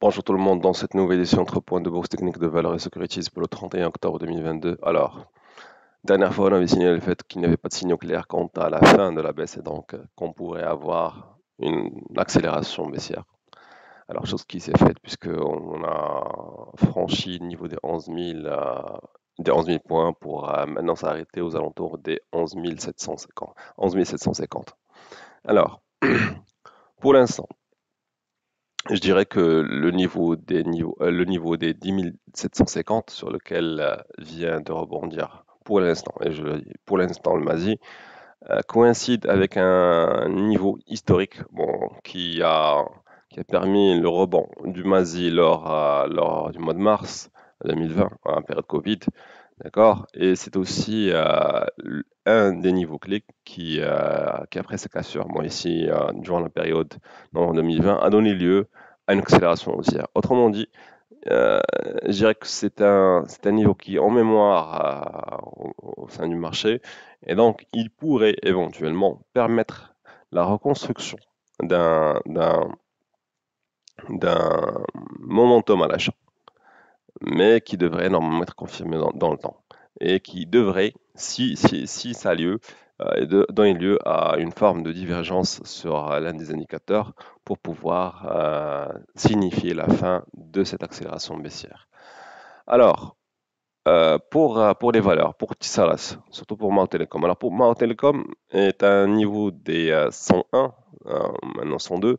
Bonjour tout le monde, dans cette nouvelle édition 3 points de bourse technique de valeur et securities pour le 31 octobre 2022. Alors, dernière fois, on avait signalé le fait qu'il n'y avait pas de signaux clairs quant à la fin de la baisse et donc qu'on pourrait avoir une accélération baissière. Alors, chose qui s'est faite puisqu'on a franchi le niveau des 11 000, des 11 000 points pour maintenant s'arrêter aux alentours des 11 750. 11 750. Alors, pour l'instant, je dirais que le niveau des 10 750 sur lequel vient de rebondir pour l'instant, et je le dis pour l'instant le MASI, coïncide avec un niveau historique bon, qui a permis le rebond du MASI lors du mois de mars 2020, en période Covid, d'accord? Et c'est aussi un des niveaux clés qui après sa cassure, bon, ici, durant la période en 2020, a donné lieu à une accélération haussière. Autrement dit, euh, je dirais que c'est un niveau qui est en mémoire au sein du marché, et donc il pourrait éventuellement permettre la reconstruction d'un d'un- d'un momentum à l'achat, mais qui devrait normalement être confirmé dans le temps, et qui devrait, si ça a lieu, donner lieu à une forme de divergence sur l'un des indicateurs pour pouvoir signifier la fin de cette accélération baissière. Alors, pour les valeurs, pour Tissaras, surtout pour Mao Telecom. Alors pour Mao Telecom est à un niveau des 101, maintenant 102,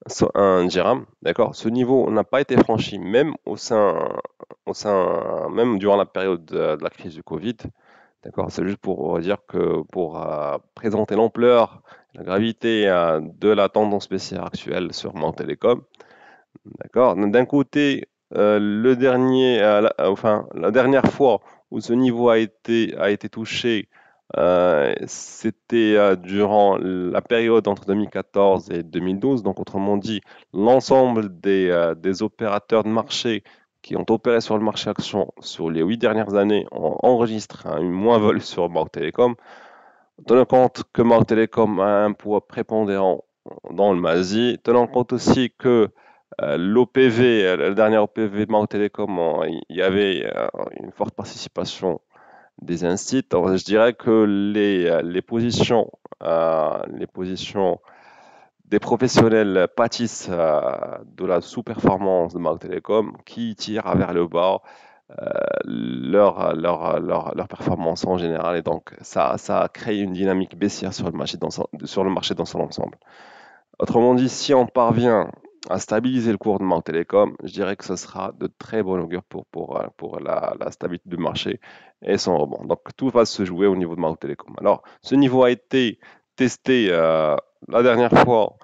101 dirhams, d'accord? Ce niveau n'a pas été franchi même même durant la période de la crise du Covid, d'accord? C'est juste pour dire que pour présenter l'ampleur, la gravité de la tendance baissière actuelle sur Mao Telecom, d'accord? D'un côté, la dernière fois où ce niveau a été touché, c'était durant la période entre 2014 et 2012. Donc, autrement dit, l'ensemble des opérateurs de marché qui ont opéré sur le marché action sur les 8 dernières années ont enregistré une moins-value sur Mao Telecom. Tenant compte que Mao Telecom a un poids prépondérant dans le MASI, tenant compte aussi que l'OPV, le dernier OPV de Mao Telecom, il y avait une forte participation des instituts. Alors, je dirais que les positions des professionnels pâtissent de la sous-performance de Mao Telecom qui tire vers le bas leur performance en général, et donc ça a créé une dynamique baissière sur le marché dans son ensemble. Autrement dit, si on parvient à stabiliser le cours de Mao Telecom, je dirais que ce sera de très bon augure pour la stabilité du marché et son rebond. Donc tout va se jouer au niveau de Mao Telecom. Alors, ce niveau a été testé la dernière fois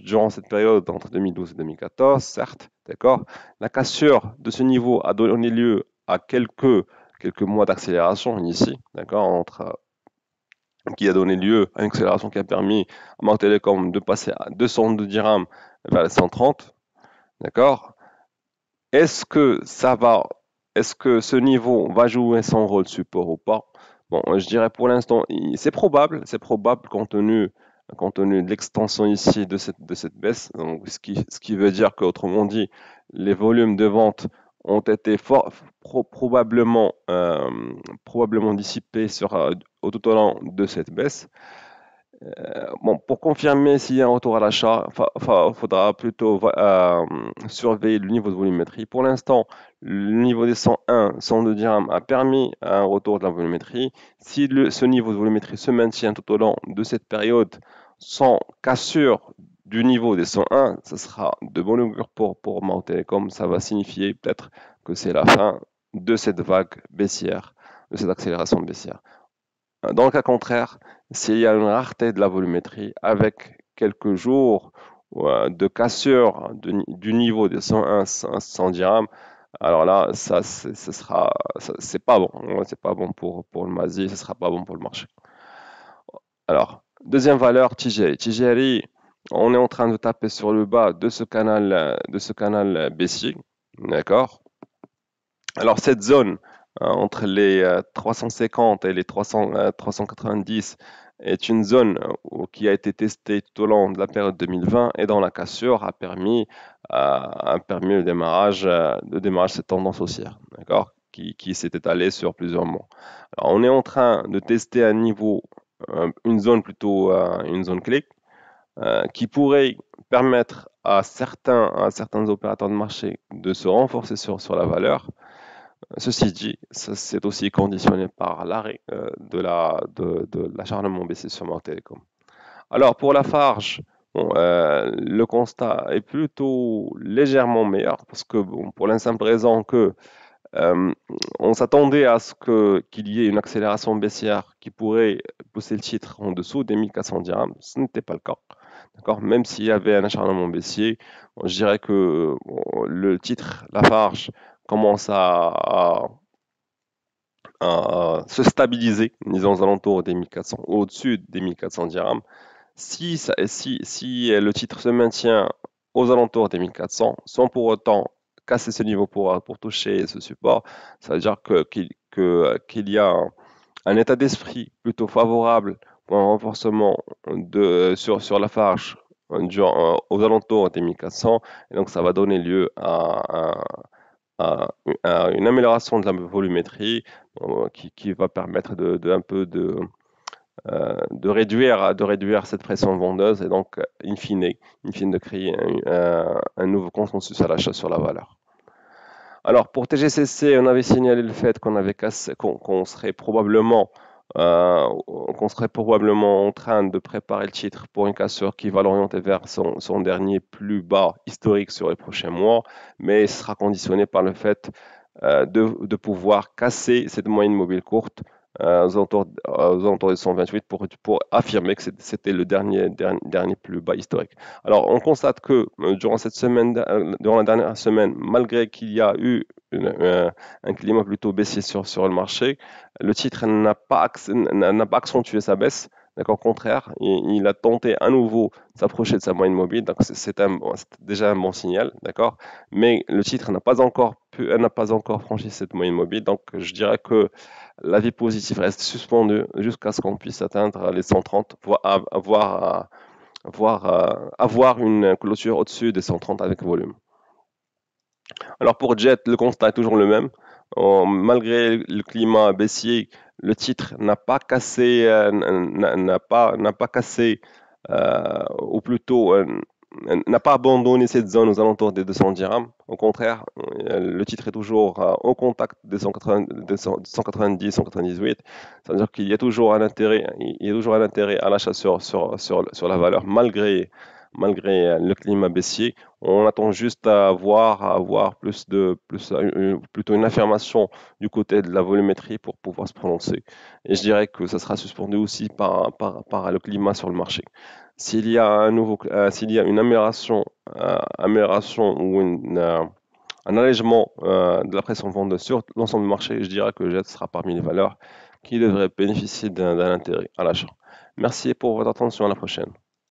durant cette période entre 2012 et 2014, certes, d'accord. La cassure de ce niveau a donné lieu à quelques mois d'accélération ici, d'accord, qui a donné lieu à une accélération qui a permis à Mao Telecom de passer à 202 dirhams vers les 130, d'accord. Est-ce que ça va, est-ce que ce niveau va jouer son rôle de support ou pas? Bon, je dirais pour l'instant, c'est probable compte tenu de l'extension ici de cette baisse. Donc, ce qui veut dire qu'autrement dit, les volumes de vente ont été probablement dissipés tout au long de cette baisse. Bon, pour confirmer s'il y a un retour à l'achat, il faudra plutôt surveiller le niveau de volumétrie. Pour l'instant, le niveau des 101, 102 dirhams a permis un retour de la volumétrie. Si ce niveau de volumétrie se maintient tout au long de cette période sans cassure du niveau des 101, ce sera de bon augure pour Mao Telecom. Ça va signifier peut-être que c'est la fin de cette vague baissière, de cette accélération baissière. Dans le cas contraire, s'il y a une rareté de la volumétrie avec quelques jours de cassure du niveau de 101, 100 dirhams, alors là, c'est pas bon. C'est pas bon pour le MASI, ce sera pas bon pour le marché. Alors, deuxième valeur, TGI. TGI, on est en train de taper sur le bas de ce canal baissier, d'accord? Alors, cette zone entre les 350 et les 390, est une zone qui a été testée tout au long de la période 2020 et dont la cassure a permis le démarrage de cette tendance haussière, d'accord, qui s'est étalée sur plusieurs mois. Alors, on est en train de tester un niveau, une zone plutôt, une zone clé, qui pourrait permettre à certains opérateurs de marché de se renforcer sur la valeur. Ceci dit, c'est aussi conditionné par l'arrêt de l'acharnement baissier sur Mort Télécom. Alors, pour la Farge, bon, le constat est plutôt légèrement meilleur parce que, bon, pour la simple raison que euh, on s'attendait à ce qu'il y ait une accélération baissière qui pourrait pousser le titre en dessous des 1400 dirhams. Ce n'était pas le cas. D'accord? Même s'il y avait un acharnement baissier, bon, je dirais que bon, le titre Lafarge commence à se stabiliser, disons aux alentours des 1400, au-dessus des 1400 dirhams. Si le titre se maintient aux alentours des 1400, sans pour autant casser ce niveau pour toucher ce support, ça veut dire qu'il y a un état d'esprit plutôt favorable pour un renforcement sur la Farge aux alentours des 1400, et donc ça va donner lieu à une amélioration de la volumétrie qui va permettre un peu de réduire cette pression vendeuse et donc, in fine de créer un nouveau consensus à l'achat sur la valeur. Alors, pour TGCC, on avait signalé le fait qu'on serait probablement en train de préparer le titre pour une cassure qui va l'orienter vers son dernier plus bas historique sur les prochains mois, mais ce sera conditionné par le fait de pouvoir casser cette moyenne mobile courte aux alentours de 128 pour affirmer que c'était le dernier plus bas historique. Alors, on constate que durant la dernière semaine, malgré qu'il y a eu un climat plutôt baissier sur le marché, le titre n'a pas accentué sa baisse. D'accord, au contraire, il a tenté à nouveau de s'approcher de sa moyenne mobile, donc c'est déjà un bon signal, d'accord. Mais le titre n'a pas encore franchi cette moyenne mobile, donc je dirais que l'avis positif reste suspendu jusqu'à ce qu'on puisse atteindre les 130, avoir une clôture au-dessus des 130 avec volume. Alors pour Jet, le constat est toujours le même. Malgré le climat baissier, le titre n'a pas cassé, ou plutôt n'a pas abandonné cette zone aux alentours des 200 dirhams. Au contraire, le titre est toujours au contact des 190, 198. C'est-à-dire qu'il y a toujours un intérêt, à l'achat sur la valeur malgré le climat baissier. On attend juste à avoir plutôt une affirmation du côté de la volumétrie pour pouvoir se prononcer. Et je dirais que ça sera suspendu aussi par le climat sur le marché. S'il y a une amélioration ou un allègement de la pression vendeuse sur l'ensemble du marché, je dirais que JET sera parmi les valeurs qui devraient bénéficier d'un intérêt à l'achat. Merci pour votre attention, à la prochaine.